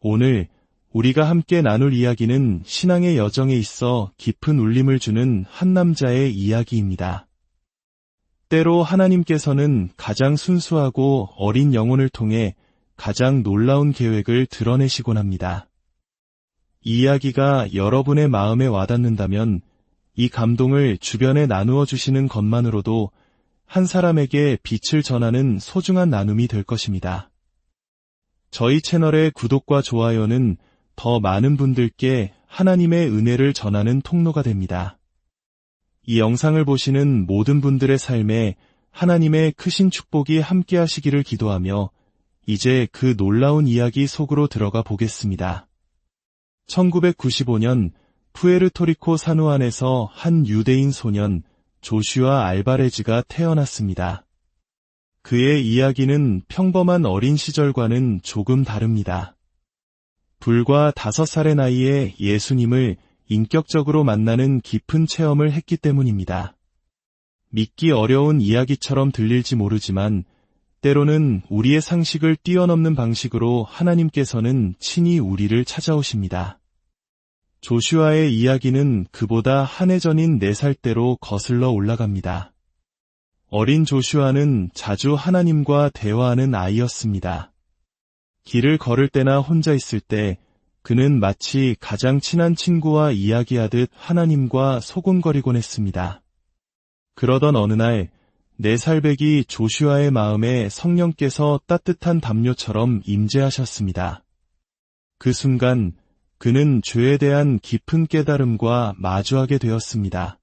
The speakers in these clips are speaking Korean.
오늘 우리가 함께 나눌 이야기는 신앙의 여정에 있어 깊은 울림을 주는 한 남자의 이야기입니다. 때로 하나님께서는 가장 순수하고 어린 영혼을 통해 가장 놀라운 계획을 드러내시곤 합니다. 이 이야기가 여러분의 마음에 와닿는다면 이 감동을 주변에 나누어 주시는 것만으로도 한 사람에게 빛을 전하는 소중한 나눔이 될 것입니다. 저희 채널의 구독과 좋아요는 더 많은 분들께 하나님의 은혜를 전하는 통로가 됩니다. 이 영상을 보시는 모든 분들의 삶에 하나님의 크신 축복이 함께 하시기를 기도하며 이제 그 놀라운 이야기 속으로 들어가 보겠습니다. 1995년 푸에르토리코 산호안에서 한 유대인 소년 조슈아 알바레즈가 태어났습니다. 그의 이야기는 평범한 어린 시절과는 조금 다릅니다. 불과 5살의 나이에 예수님을 인격적으로 만나는 깊은 체험을 했기 때문입니다. 믿기 어려운 이야기처럼 들릴지 모르지만 때로는 우리의 상식을 뛰어넘는 방식으로 하나님께서는 친히 우리를 찾아오십니다. 조슈아의 이야기는 그보다 한 해 전인 4살 때로 거슬러 올라갑니다. 어린 조슈아는 자주 하나님과 대화하는 아이였습니다. 길을 걸을 때나 혼자 있을 때 그는 마치 가장 친한 친구와 이야기하듯 하나님과 소곤거리곤 했습니다. 그러던 어느 날 4살 배기 조슈아의 마음에 성령께서 따뜻한 담요처럼 임재하셨습니다. 그 순간 그는 죄에 대한 깊은 깨달음과 마주하게 되었습니다.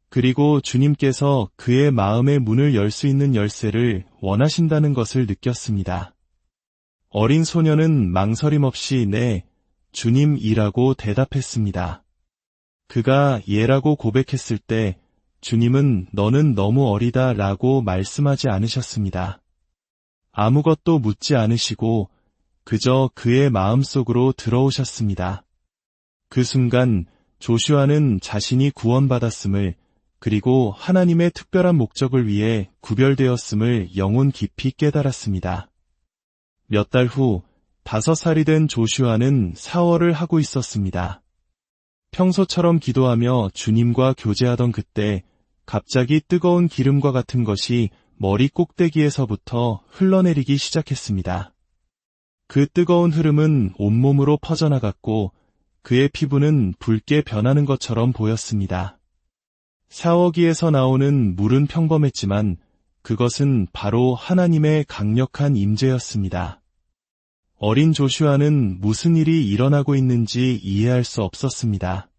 그리고 주님께서 그의 마음의 문을 열 수 있는 열쇠를 원하신다는 것을 느꼈습니다. 어린 소녀는 망설임 없이 네, 주님이라고 대답했습니다. 그가 예라고 고백했을 때 주님은 너는 너무 어리다 라고 말씀하지 않으셨습니다. 아무것도 묻지 않으시고 그저 그의 마음속으로 들어오셨습니다. 그 순간 조슈아는 자신이 구원받았음을 그리고 하나님의 특별한 목적을 위해 구별되었음을 영혼 깊이 깨달았습니다. 몇 달 후 5살이 된 조슈아는 사월을 하고 있었습니다. 평소처럼 기도하며 주님과 교제하던 그때 갑자기 뜨거운 기름과 같은 것이 머리 꼭대기에서부터 흘러내리기 시작했습니다. 그 뜨거운 흐름은 온몸으로 퍼져나갔고 그의 피부는 붉게 변하는 것처럼 보였습니다. 샤워기에서 나오는 물은 평범했지만 그것은 바로 하나님의 강력한 임재였습니다. 어린 조슈아는 무슨 일이 일어나고 있는지 이해할 수 없었습니다.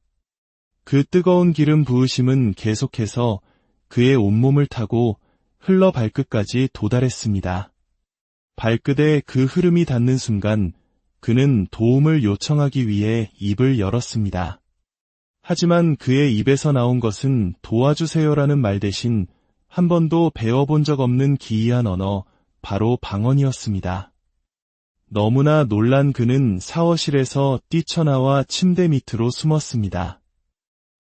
그 뜨거운 기름 부으심은 계속해서 그의 온몸을 타고 흘러 발끝까지 도달했습니다. 발끝에 그 흐름이 닿는 순간 그는 도움을 요청하기 위해 입을 열었습니다. 하지만 그의 입에서 나온 것은 도와주세요라는 말 대신 한 번도 배워본 적 없는 기이한 언어, 바로 방언이었습니다. 너무나 놀란 그는 샤워실에서 뛰쳐나와 침대 밑으로 숨었습니다.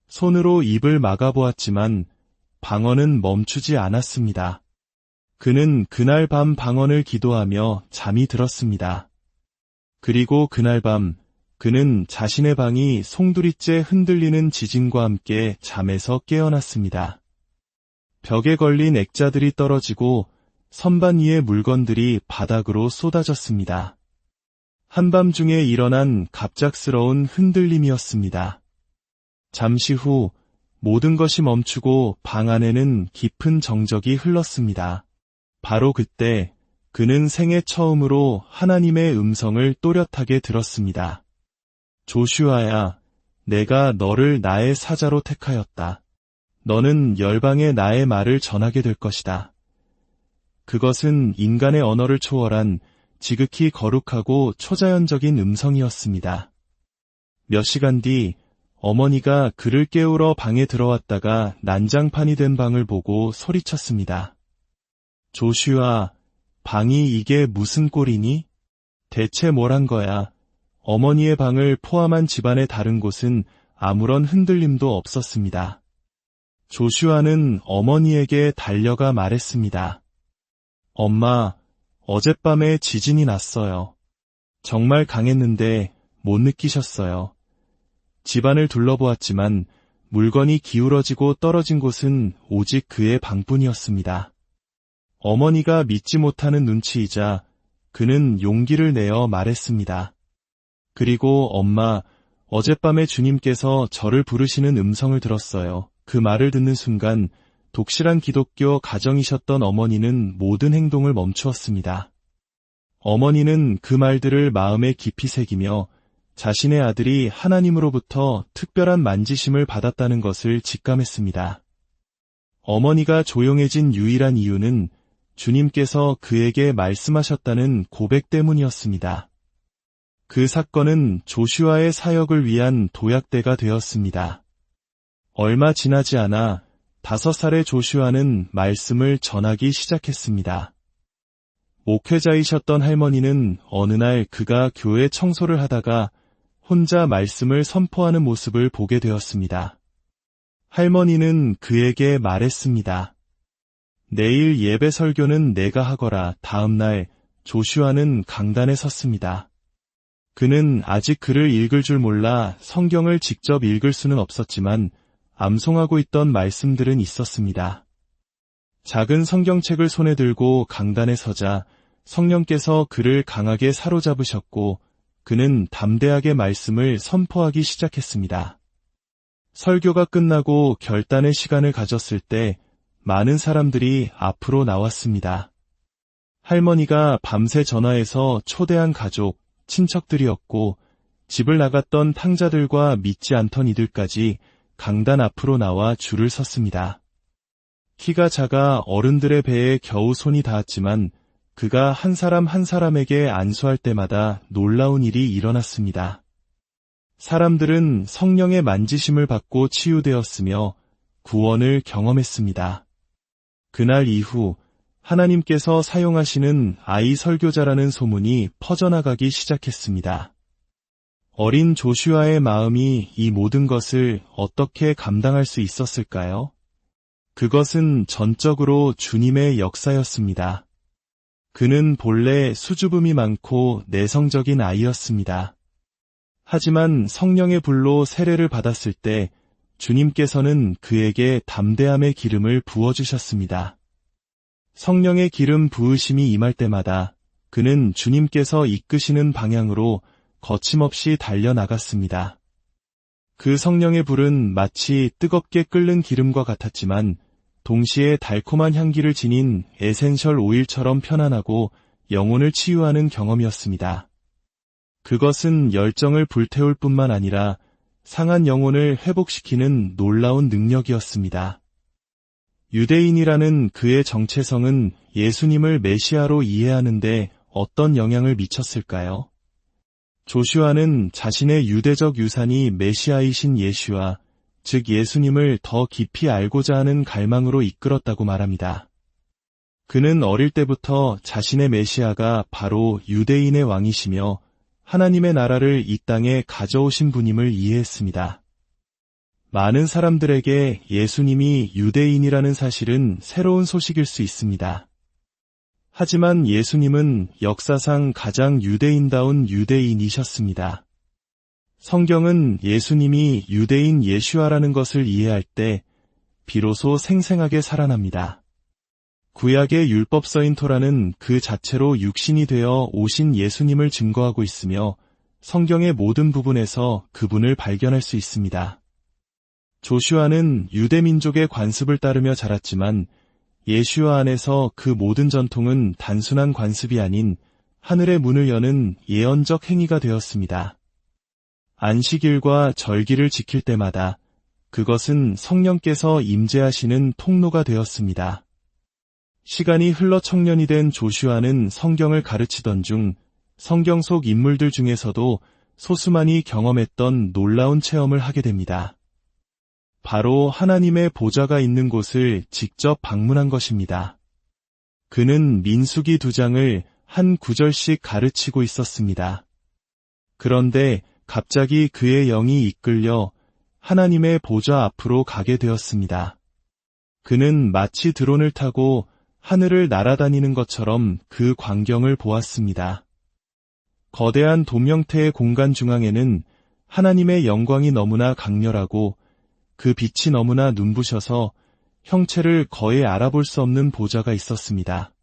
손으로 입을 막아보았지만 방언은 멈추지 않았습니다. 그는 그날 밤 방언을 기도하며 잠이 들었습니다. 그리고 그날 밤 그는 자신의 방이 송두리째 흔들리는 지진과 함께 잠에서 깨어났습니다. 벽에 걸린 액자들이 떨어지고 선반 위의 물건들이 바닥으로 쏟아졌습니다. 한밤중에 일어난 갑작스러운 흔들림이었습니다. 잠시 후 모든 것이 멈추고 방 안에는 깊은 정적이 흘렀습니다. 바로 그때 그는 생애 처음으로 하나님의 음성을 또렷하게 들었습니다. 조슈아야, 내가 너를 나의 사자로 택하였다. 너는 열방에 나의 말을 전하게 될 것이다. 그것은 인간의 언어를 초월한 지극히 거룩하고 초자연적인 음성이었습니다. 몇 시간 뒤 어머니가 그를 깨우러 방에 들어왔다가 난장판이 된 방을 보고 소리쳤습니다. 조슈아, 방이 이게 무슨 꼴이니? 대체 뭘 한 거야? 어머니의 방을 포함한 집안의 다른 곳은 아무런 흔들림도 없었습니다. 조슈아는 어머니에게 달려가 말했습니다. 엄마, 어젯밤에 지진이 났어요. 정말 강했는데 못 느끼셨어요. 집안을 둘러보았지만 물건이 기울어지고 떨어진 곳은 오직 그의 방뿐이었습니다. 어머니가 믿지 못하는 눈치이자 그는 용기를 내어 말했습니다. 그리고 엄마, 어젯밤에 주님께서 저를 부르시는 음성을 들었어요. 그 말을 듣는 순간 독실한 기독교 가정이셨던 어머니는 모든 행동을 멈추었습니다. 어머니는 그 말들을 마음에 깊이 새기며 자신의 아들이 하나님으로부터 특별한 만지심을 받았다는 것을 직감했습니다. 어머니가 조용해진 유일한 이유는 주님께서 그에게 말씀하셨다는 고백 때문이었습니다. 그 사건은 조슈아의 사역을 위한 도약대가 되었습니다. 얼마 지나지 않아 5살의 조슈아는 말씀을 전하기 시작했습니다. 목회자이셨던 할머니는 어느 날 그가 교회 청소를 하다가 혼자 말씀을 선포하는 모습을 보게 되었습니다. 할머니는 그에게 말했습니다. 내일 예배 설교는 내가 하거라. 다음 날 조슈아는 강단에 섰습니다. 그는 아직 글을 읽을 줄 몰라 성경을 직접 읽을 수는 없었지만 암송하고 있던 말씀들은 있었습니다. 작은 성경책을 손에 들고 강단에 서자 성령께서 그를 강하게 사로잡으셨고 그는 담대하게 말씀을 선포하기 시작했습니다. 설교가 끝나고 결단의 시간을 가졌을 때 많은 사람들이 앞으로 나왔습니다. 할머니가 밤새 전화해서 초대한 가족, 친척들이었고 집을 나갔던 탕자들과 믿지 않던 이들까지 강단 앞으로 나와 줄을 섰습니다. 키가 작아 어른들의 배에 겨우 손이 닿았지만 그가 한 사람 한 사람에게 안수할 때마다 놀라운 일이 일어났습니다. 사람들은 성령의 만지심을 받고 치유되었으며 구원을 경험했습니다. 그날 이후 하나님께서 사용하시는 아이 설교자라는 소문이 퍼져나가기 시작했습니다. 어린 조슈아의 마음이 이 모든 것을 어떻게 감당할 수 있었을까요? 그것은 전적으로 주님의 역사였습니다. 그는 본래 수줍음이 많고 내성적인 아이였습니다. 하지만 성령의 불로 세례를 받았을 때 주님께서는 그에게 담대함의 기름을 부어주셨습니다. 성령의 기름 부으심이 임할 때마다 그는 주님께서 이끄시는 방향으로 거침없이 달려나갔습니다. 그 성령의 불은 마치 뜨겁게 끓는 기름과 같았지만 동시에 달콤한 향기를 지닌 에센셜 오일처럼 편안하고 영혼을 치유하는 경험이었습니다. 그것은 열정을 불태울 뿐만 아니라 상한 영혼을 회복시키는 놀라운 능력이었습니다. 유대인이라는 그의 정체성은 예수님을 메시아로 이해하는데 어떤 영향을 미쳤을까요? 조슈아는 자신의 유대적 유산이 메시아이신 예슈아, 즉 예수님을 더 깊이 알고자 하는 갈망으로 이끌었다고 말합니다. 그는 어릴 때부터 자신의 메시아가 바로 유대인의 왕이시며 하나님의 나라를 이 땅에 가져오신 분임을 이해했습니다. 많은 사람들에게 예수님이 유대인이라는 사실은 새로운 소식일 수 있습니다. 하지만 예수님은 역사상 가장 유대인다운 유대인이셨습니다. 성경은 예수님이 유대인 예슈아라는 것을 이해할 때 비로소 생생하게 살아납니다. 구약의 율법서인 토라는 그 자체로 육신이 되어 오신 예수님을 증거하고 있으며 성경의 모든 부분에서 그분을 발견할 수 있습니다. 조슈아는 유대민족의 관습을 따르며 자랐지만 예슈아 안에서 그 모든 전통은 단순한 관습이 아닌 하늘의 문을 여는 예언적 행위가 되었습니다. 안식일과 절기를 지킬 때마다 그것은 성령께서 임재하시는 통로가 되었습니다. 시간이 흘러 청년이 된 조슈아는 성경을 가르치던 중 성경 속 인물들 중에서도 소수만이 경험했던 놀라운 체험을 하게 됩니다. 바로 하나님의 보좌가 있는 곳을 직접 방문한 것입니다. 그는 민수기 2장을 한 구절씩 가르치고 있었습니다. 그런데 갑자기 그의 영이 이끌려 하나님의 보좌 앞으로 가게 되었습니다. 그는 마치 드론을 타고 하늘을 날아다니는 것처럼 그 광경을 보았습니다. 거대한 돔 형태의 공간 중앙에는 하나님의 영광이 너무나 강렬하고 그 빛이 너무나 눈부셔서 형체를 거의 알아볼 수 없는 보좌가 있었습니다.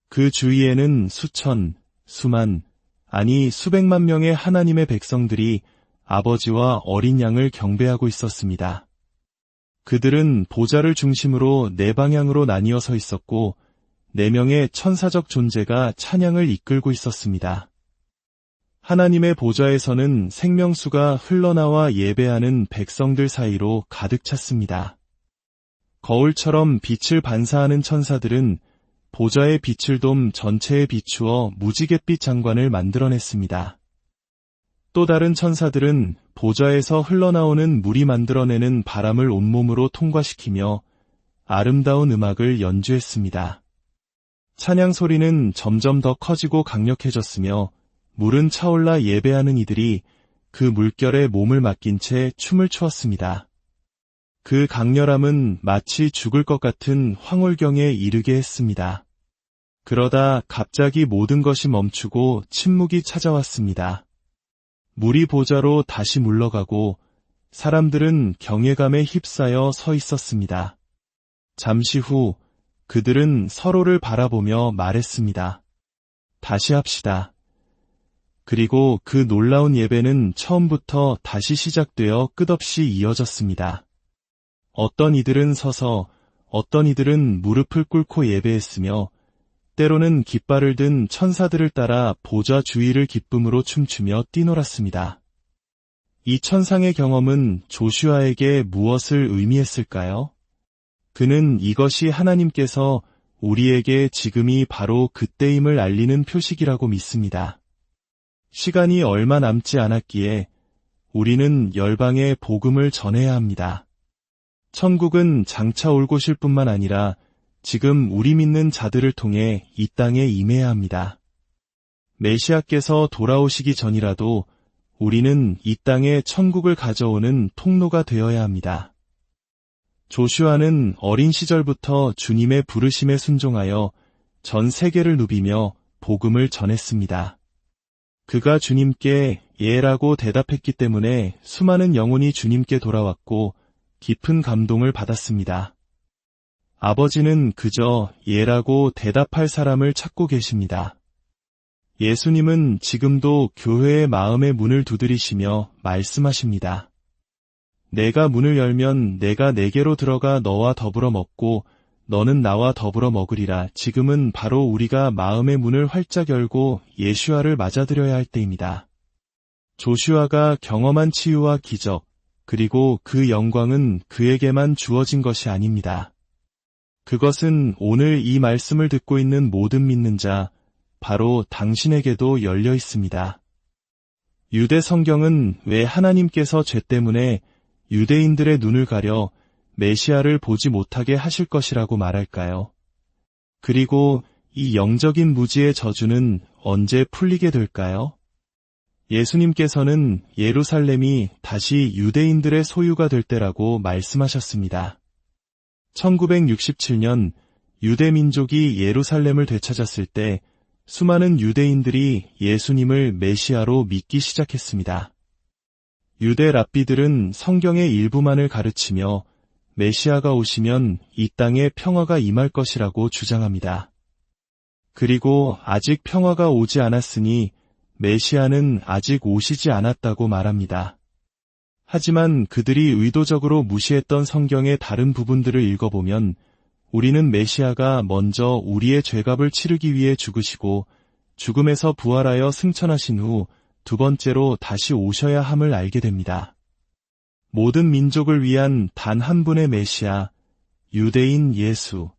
그 주위에는 수천, 수만, 아니 수백만 명의 하나님의 백성들이 아버지와 어린 양을 경배하고 있었습니다. 그들은 보좌를 중심으로 네 방향으로 나뉘어 서 있었고 4명의 천사적 존재가 찬양을 이끌고 있었습니다. 하나님의 보좌에서는 생명수가 흘러나와 예배하는 백성들 사이로 가득 찼습니다. 거울처럼 빛을 반사하는 천사들은 보좌의 빛을 돔 전체에 비추어 무지갯빛 장관을 만들어냈습니다. 또 다른 천사들은 보좌에서 흘러나오는 물이 만들어내는 바람을 온몸으로 통과시키며 아름다운 음악을 연주했습니다. 찬양 소리는 점점 더 커지고 강력해졌으며 물은 차올라 예배하는 이들이 그 물결에 몸을 맡긴 채 춤을 추었습니다. 그 강렬함은 마치 죽을 것 같은 황홀경에 이르게 했습니다. 그러다 갑자기 모든 것이 멈추고 침묵이 찾아왔습니다. 물이 보좌로 다시 물러가고 사람들은 경외감에 휩싸여 서 있었습니다. 잠시 후 그들은 서로를 바라보며 말했습니다. 다시 합시다. 그리고 그 놀라운 예배는 처음부터 다시 시작되어 끝없이 이어졌습니다. 어떤 이들은 서서, 어떤 이들은 무릎을 꿇고 예배했으며 때로는 깃발을 든 천사들을 따라 보좌 주위를 기쁨으로 춤추며 뛰놀았습니다. 이 천상의 경험은 조슈아에게 무엇을 의미했을까요? 그는 이것이 하나님께서 우리에게 지금이 바로 그때임을 알리는 표식이라고 믿습니다. 시간이 얼마 남지 않았기에 우리는 열방에 복음을 전해야 합니다. 천국은 장차 올 곳일 뿐만 아니라 지금 우리 믿는 자들을 통해 이 땅에 임해야 합니다. 메시아께서 돌아오시기 전이라도 우리는 이 땅에 천국을 가져오는 통로가 되어야 합니다. 조슈아는 어린 시절부터 주님의 부르심에 순종하여 전 세계를 누비며 복음을 전했습니다. 그가 주님께 예라고 대답했기 때문에 수많은 영혼이 주님께 돌아왔고 깊은 감동을 받았습니다. 아버지는 그저 예라고 대답할 사람을 찾고 계십니다. 예수님은 지금도 교회의 마음의 문을 두드리시며 말씀하십니다. 내가 문을 열면 내가 내게로 들어가 너와 더불어 먹고 너는 나와 더불어 먹으리라. 지금은 바로 우리가 마음의 문을 활짝 열고 예슈아를 맞아들여야 할 때입니다. 조슈아가 경험한 치유와 기적, 그리고 그 영광은 그에게만 주어진 것이 아닙니다. 그것은 오늘 이 말씀을 듣고 있는 모든 믿는 자, 바로 당신에게도 열려 있습니다. 유대 성경은 왜 하나님께서 죄 때문에 유대인들의 눈을 가려 메시아를 보지 못하게 하실 것이라고 말할까요? 그리고 이 영적인 무지의 저주는 언제 풀리게 될까요? 예수님께서는 예루살렘이 다시 유대인들의 소유가 될 때라고 말씀하셨습니다. 1967년 유대 민족이 예루살렘을 되찾았을 때 수많은 유대인들이 예수님을 메시아로 믿기 시작했습니다. 유대 랍비들은 성경의 일부만을 가르치며 메시아가 오시면 이 땅에 평화가 임할 것이라고 주장합니다. 그리고 아직 평화가 오지 않았으니 메시아는 아직 오시지 않았다고 말합니다. 하지만 그들이 의도적으로 무시했던 성경의 다른 부분들을 읽어보면 우리는 메시아가 먼저 우리의 죄값을 치르기 위해 죽으시고 죽음에서 부활하여 승천하신 후 두 번째로 다시 오셔야 함을 알게 됩니다. 모든 민족을 위한 단 한 분의 메시아, 유대인 예수.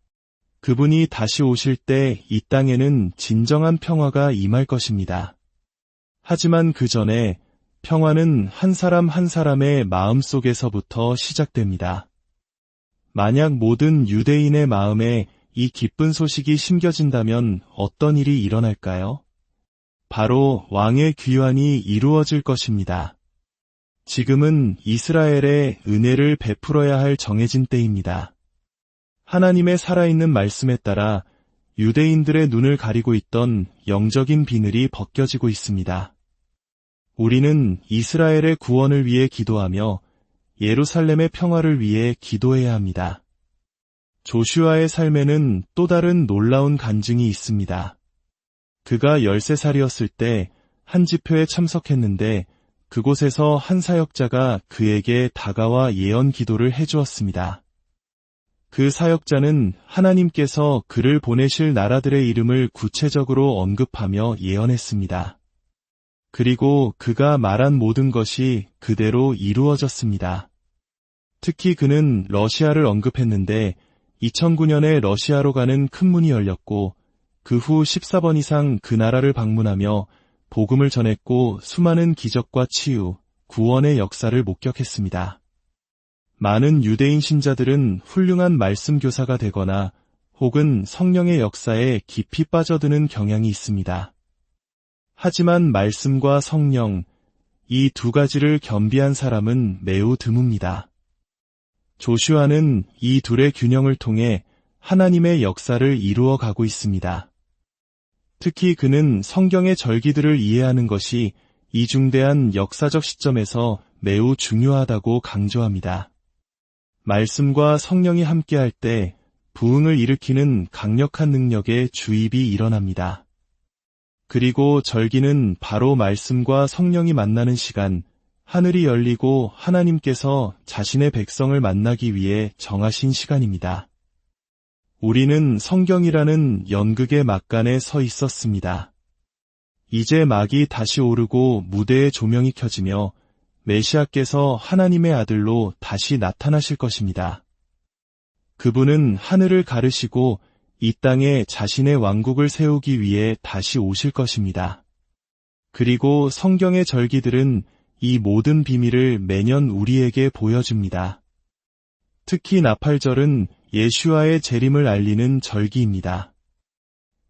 그분이 다시 오실 때 이 땅에는 진정한 평화가 임할 것입니다. 하지만 그 전에 평화는 한 사람 한 사람의 마음속에서부터 시작됩니다. 만약 모든 유대인의 마음에 이 기쁜 소식이 심겨진다면 어떤 일이 일어날까요? 바로 왕의 귀환이 이루어질 것입니다. 지금은 이스라엘에 은혜를 베풀어야 할 정해진 때입니다. 하나님의 살아있는 말씀에 따라 유대인들의 눈을 가리고 있던 영적인 비늘이 벗겨지고 있습니다. 우리는 이스라엘의 구원을 위해 기도하며 예루살렘의 평화를 위해 기도해야 합니다. 조슈아의 삶에는 또 다른 놀라운 간증이 있습니다. 그가 13살이었을 때 한 집회에 참석했는데 그곳에서 한 사역자가 그에게 다가와 예언 기도를 해주었습니다. 그 사역자는 하나님께서 그를 보내실 나라들의 이름을 구체적으로 언급하며 예언했습니다. 그리고 그가 말한 모든 것이 그대로 이루어졌습니다. 특히 그는 러시아를 언급했는데 2009년에 러시아로 가는 큰 문이 열렸고 그 후 14번 이상 그 나라를 방문하며 복음을 전했고 수많은 기적과 치유, 구원의 역사를 목격했습니다. 많은 유대인 신자들은 훌륭한 말씀 교사가 되거나 혹은 성령의 역사에 깊이 빠져드는 경향이 있습니다. 하지만 말씀과 성령, 이 두 가지를 겸비한 사람은 매우 드뭅니다. 조슈아는 이 둘의 균형을 통해 하나님의 역사를 이루어 가고 있습니다. 특히 그는 성경의 절기들을 이해하는 것이 이 중대한 역사적 시점에서 매우 중요하다고 강조합니다. 말씀과 성령이 함께할 때 부흥을 일으키는 강력한 능력의 주입이 일어납니다. 그리고 절기는 바로 말씀과 성령이 만나는 시간, 하늘이 열리고 하나님께서 자신의 백성을 만나기 위해 정하신 시간입니다. 우리는 성경이라는 연극의 막간에 서 있었습니다. 이제 막이 다시 오르고 무대의 조명이 켜지며 메시아께서 하나님의 아들로 다시 나타나실 것입니다. 그분은 하늘을 가르시고 이 땅에 자신의 왕국을 세우기 위해 다시 오실 것입니다. 그리고 성경의 절기들은 이 모든 비밀을 매년 우리에게 보여줍니다. 특히 나팔절은 예슈아의 재림을 알리는 절기입니다.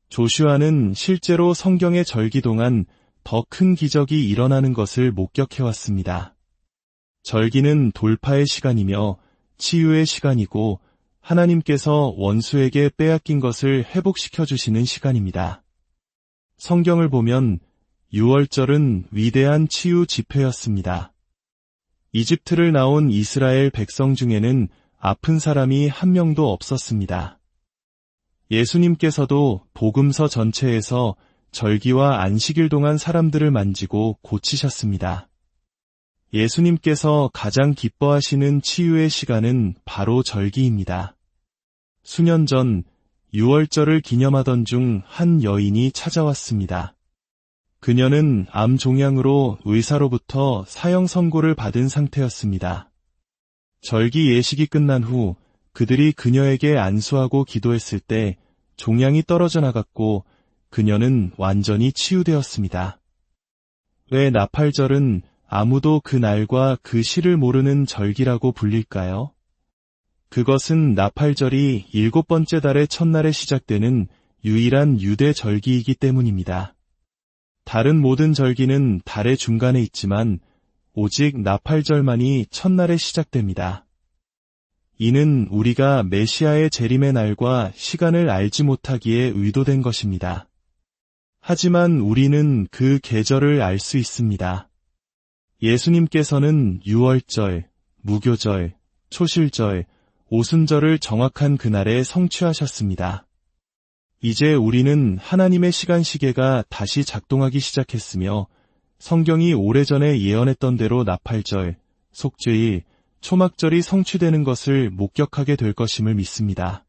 조슈아는 실제로 성경의 절기 동안 더 큰 기적이 일어나는 것을 목격해왔습니다. 절기는 돌파의 시간이며 치유의 시간이고 하나님께서 원수에게 빼앗긴 것을 회복시켜 주시는 시간입니다. 성경을 보면 6월절은 위대한 치유 집회였습니다. 이집트를 나온 이스라엘 백성 중에는 아픈 사람이 한 명도 없었습니다. 예수님께서도 복음서 전체에서 절기와 안식일 동안 사람들을 만지고 고치셨습니다. 예수님께서 가장 기뻐하시는 치유의 시간은 바로 절기입니다. 수년 전 6월절을 기념하던 중 한 여인이 찾아왔습니다. 그녀는 암 종양으로 의사로부터 사형 선고를 받은 상태였습니다. 절기 예식이 끝난 후 그들이 그녀에게 안수하고 기도했을 때 종양이 떨어져 나갔고 그녀는 완전히 치유되었습니다. 왜 나팔절은 아무도 그 날과 그 시를 모르는 절기라고 불릴까요? 그것은 나팔절이 7번째 달의 첫날에 시작되는 유일한 유대 절기이기 때문입니다. 다른 모든 절기는 달의 중간에 있지만 오직 나팔절만이 첫날에 시작됩니다. 이는 우리가 메시아의 재림의 날과 시간을 알지 못하기에 의도된 것입니다. 하지만 우리는 그 계절을 알 수 있습니다. 예수님께서는 6월절, 무교절, 초실절, 오순절을 정확한 그날에 성취하셨습니다. 이제 우리는 하나님의 시간 시계가 다시 작동하기 시작했으며 성경이 오래전에 예언했던 대로 나팔절, 속죄일, 초막절이 성취되는 것을 목격하게 될 것임을 믿습니다.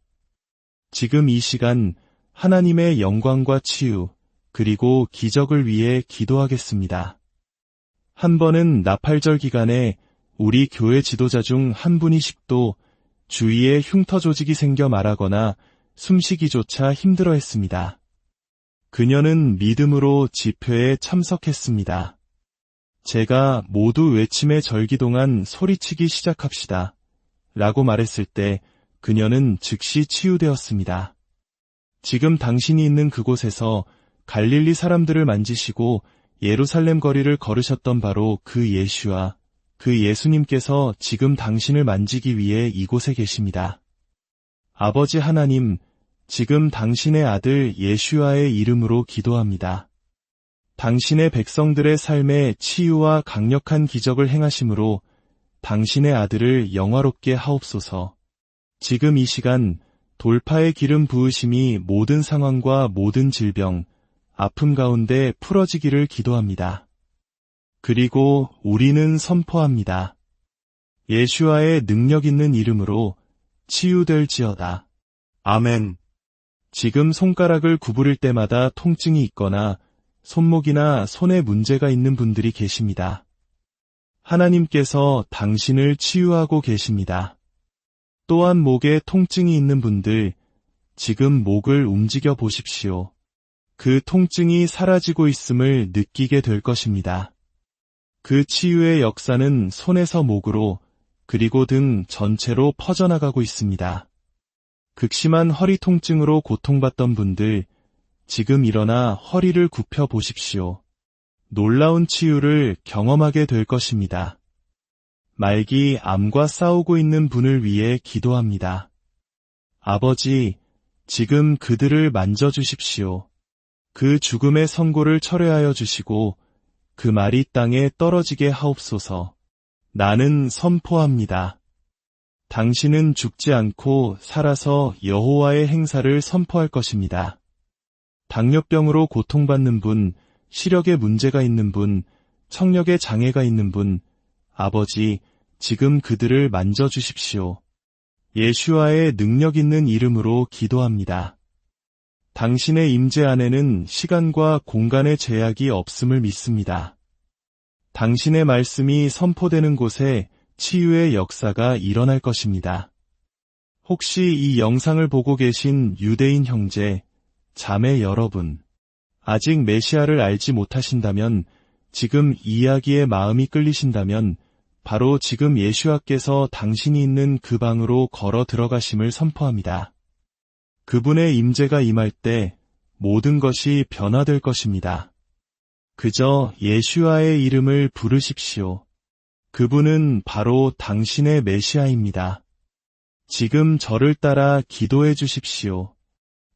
지금 이 시간 하나님의 영광과 치유, 그리고 기적을 위해 기도하겠습니다. 한 번은 나팔절 기간에 우리 교회 지도자 중 한 분이 식도, 주위에 흉터 조직이 생겨 말하거나 숨쉬기조차 힘들어했습니다. 그녀는 믿음으로 집회에 참석했습니다. 제가 모두 외침의 절기 동안 소리치기 시작합시다. 라고 말했을 때 그녀는 즉시 치유되었습니다. 지금 당신이 있는 그곳에서 갈릴리 사람들을 만지시고 예루살렘 거리를 걸으셨던 바로 그 예슈아, 그 예수님께서 지금 당신을 만지기 위해 이곳에 계십니다. 아버지 하나님, 지금 당신의 아들 예슈아의 이름으로 기도합니다. 당신의 백성들의 삶에 치유와 강력한 기적을 행하심으로 당신의 아들을 영화롭게 하옵소서. 지금 이 시간 돌파의 기름 부으심이 모든 상황과 모든 질병, 아픔 가운데 풀어지기를 기도합니다. 그리고 우리는 선포합니다. 예슈아의 능력 있는 이름으로 치유될지어다. 아멘. 지금 손가락을 구부릴 때마다 통증이 있거나 손목이나 손에 문제가 있는 분들이 계십니다. 하나님께서 당신을 치유하고 계십니다. 또한 목에 통증이 있는 분들, 지금 목을 움직여 보십시오. 그 통증이 사라지고 있음을 느끼게 될 것입니다. 그 치유의 역사는 손에서 목으로 그리고 등 전체로 퍼져나가고 있습니다. 극심한 허리 통증으로 고통받던 분들, 지금 일어나 허리를 굽혀 보십시오. 놀라운 치유를 경험하게 될 것입니다. 말기 암과 싸우고 있는 분을 위해 기도합니다. 아버지, 지금 그들을 만져주십시오. 그 죽음의 선고를 철회하여 주시고 그 말이 땅에 떨어지게 하옵소서. 나는 선포합니다. 당신은 죽지 않고 살아서 여호와의 행사를 선포할 것입니다. 당뇨병으로 고통받는 분, 시력에 문제가 있는 분, 청력에 장애가 있는 분, 아버지, 지금 그들을 만져주십시오. 예슈아의 능력 있는 이름으로 기도합니다. 당신의 임재 안에는 시간과 공간의 제약이 없음을 믿습니다. 당신의 말씀이 선포되는 곳에 치유의 역사가 일어날 것입니다. 혹시 이 영상을 보고 계신 유대인 형제, 자매 여러분, 아직 메시아를 알지 못하신다면, 지금 이 이야기에 마음이 끌리신다면 바로 지금 예슈아께서 당신이 있는 그 방으로 걸어 들어가심을 선포합니다. 그분의 임재가 임할 때 모든 것이 변화될 것입니다. 그저 예슈아의 이름을 부르십시오. 그분은 바로 당신의 메시아입니다. 지금 저를 따라 기도해 주십시오.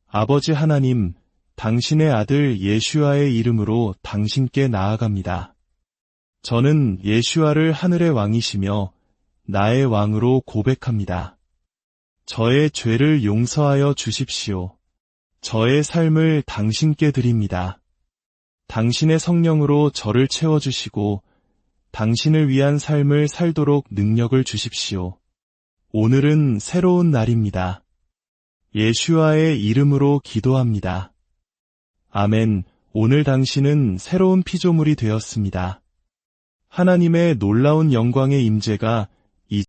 아버지 하나님, 당신의 아들 예슈아의 이름으로 당신께 나아갑니다. 저는 예슈아를 하늘의 왕이시며 나의 왕으로 고백합니다. 저의 죄를 용서하여 주십시오. 저의 삶을 당신께 드립니다. 당신의 성령으로 저를 채워주시고 당신을 위한 삶을 살도록 능력을 주십시오. 오늘은 새로운 날입니다. 예슈아의 이름으로 기도합니다. 아멘. 오늘 당신은 새로운 피조물이 되었습니다. 하나님의 놀라운 영광의 임재가